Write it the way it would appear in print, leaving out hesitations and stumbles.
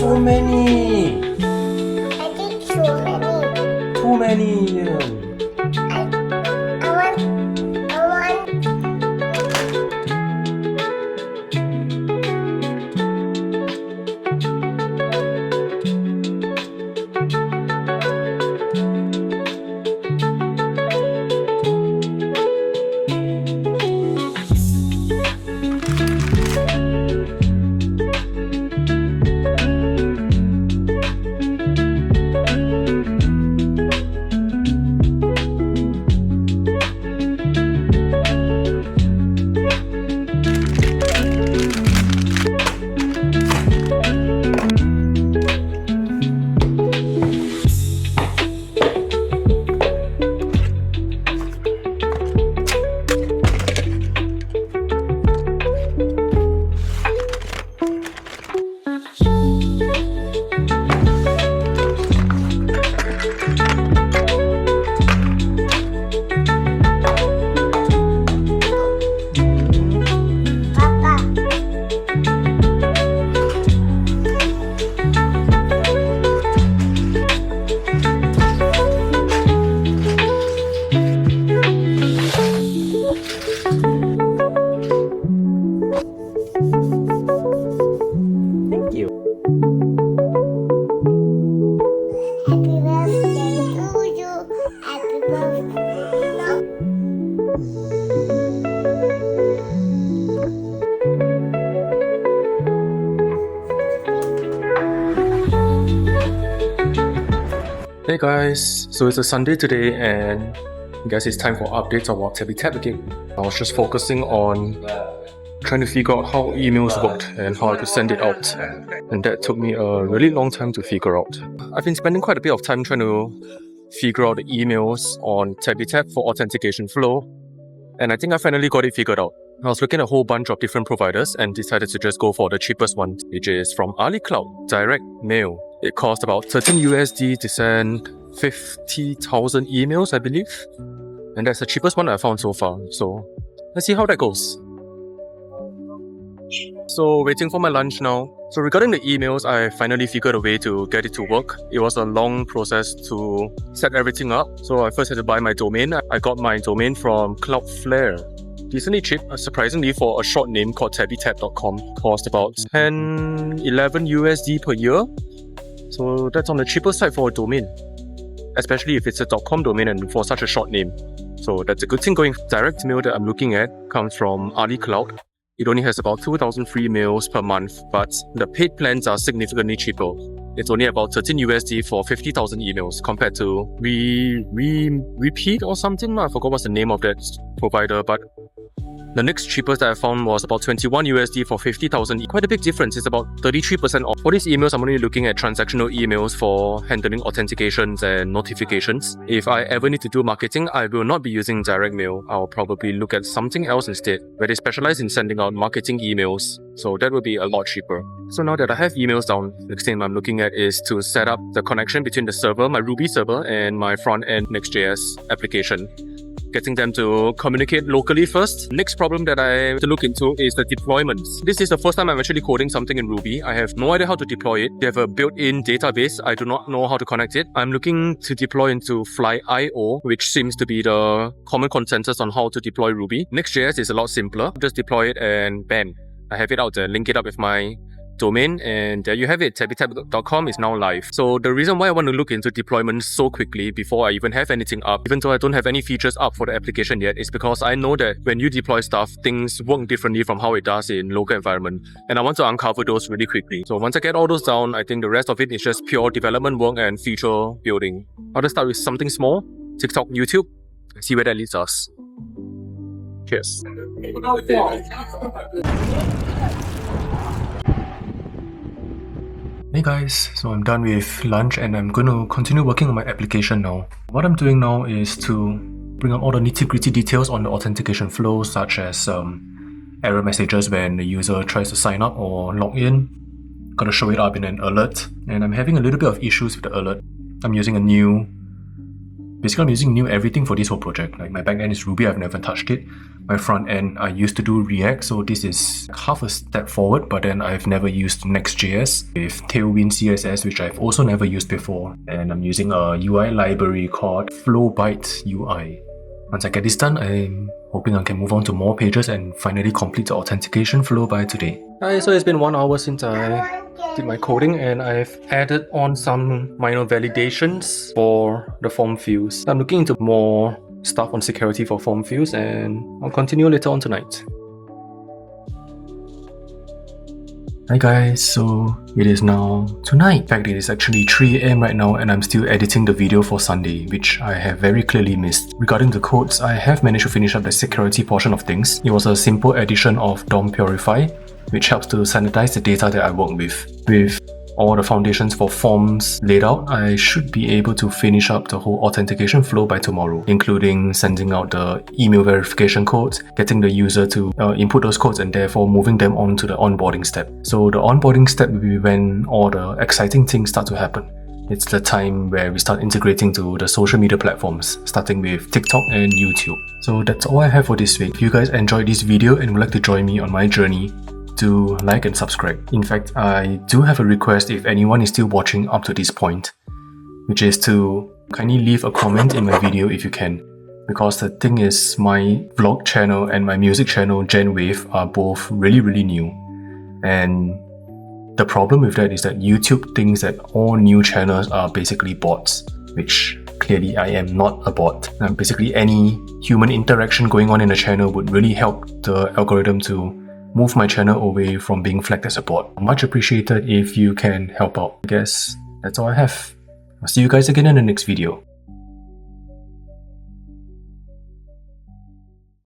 So many. I think so many. Too many. I want. Thank you. Happy birthday to you. Happy birthday. Hey guys, so it's a Sunday today and I guess it's time for updates on what TabbyTap again. I was just focusing on trying to figure out how emails worked and how I could send it out. And that took me a really long time to figure out. I've been spending quite a bit of time trying to figure out the emails on TabbyTap for authentication flow. And I think I finally got it figured out. I was looking at a whole bunch of different providers and decided to just go for the cheapest one, which is from AliCloud, direct mail. It cost about 13 USD to send 50,000 emails, I believe. And that's the cheapest one I found so far. So let's see how that goes. So waiting for my lunch now. So regarding the emails, I finally figured a way to get it to work. It was a long process to set everything up. So I first had to buy my domain. I got my domain from Cloudflare. Decently cheap, surprisingly, for a short name called TabbyTap.com. Cost about 10, 11 USD per year. So that's on the cheaper side for a domain, especially if it's a .com domain and for such a short name. So that's a good thing going. Direct mail that I'm looking at comes from AliCloud. It only has about 2,000 free mails per month, but the paid plans are significantly cheaper. It's only about 13 USD for 50,000 emails compared to Repeat or something. I forgot what's the name of that provider, but the next cheapest that I found was about 21 USD for 50,000. Quite a big difference. It's about 33% off. For these emails, I'm only looking at transactional emails for handling authentications and notifications. If I ever need to do marketing, I will not be using direct mail. I'll probably look at something else instead, where they specialize in sending out marketing emails. So that will be a lot cheaper. So now that I have emails down, the next thing I'm looking at is to set up the connection between the server, my Ruby server, and my front-end Next.js application. Getting them to communicate locally first. Next problem that I have to look into is the deployments. This is the first time I'm actually coding something in Ruby. I have no idea how to deploy it. They have a built-in database. I do not know how to connect it. I'm looking to deploy into Fly.io, which seems to be the common consensus on how to deploy Ruby. Next.js is a lot simpler. Just deploy it and bam, I have it out there. Link it up with my domain, and there you have it. TabbyTap.com is now live. So the reason why I want to look into deployment so quickly before I even have anything up, even though I don't have any features up for the application yet, is because I know that when you deploy stuff, things work differently from how it does in local environment, and I want to uncover those really quickly. So once I get all those down, I think the rest of it is just pure development work and feature building. I'll just start with something small, TikTok, YouTube, see where that leads us. Cheers. Hey guys, so I'm done with lunch and I'm going to continue working on my application now. What I'm doing now is to bring up all the nitty-gritty details on the authentication flow, such as error messages when the user tries to sign up or log in. Gotta show it up in an alert, and I'm having a little bit of issues with the alert. I'm using a new Basically, I'm using new everything for this whole project. Like my back end is Ruby, I've never touched it. My front end, I used to do React, so this is half a step forward, but then I've never used Next.js with Tailwind CSS, which I've also never used before. And I'm using a UI library called Flowbyte UI. Once I get this done, I'm hoping I can move on to more pages and finally complete the authentication flow by today. Hi, so it's been 1 hour since I did my coding and I've added on some minor validations for the form fields. I'm looking into more stuff on security for form fields and I'll continue later on tonight. Hi guys, so it is now tonight. In fact, it is actually 3 AM right now and I'm still editing the video for Sunday, which I have very clearly missed. Regarding the codes, I have managed to finish up the security portion of things. It was a simple addition of DOM Purify, which helps to sanitize the data that I work with. With all the foundations for forms laid out, I should be able to finish up the whole authentication flow by tomorrow, including sending out the email verification codes, getting the user to input those codes and therefore moving them on to the onboarding step. So the onboarding step will be when all the exciting things start to happen. It's the time where we start integrating to the social media platforms, starting with TikTok and YouTube. So that's all I have for this week. If you guys enjoyed this video and would like to join me on my journey, do like and subscribe. In fact, I do have a request if anyone is still watching up to this point, which is to kindly leave a comment in my video if you can. Because the thing is, my vlog channel and my music channel Genwave are both really new. And the problem with that is that YouTube thinks that all new channels are basically bots, which clearly I am not a bot. Basically any human interaction going on in a channel would really help the algorithm to move my channel away from being flagged as a bot. Much appreciated if you can help out. I guess that's all I have. I'll see you guys again in the next video.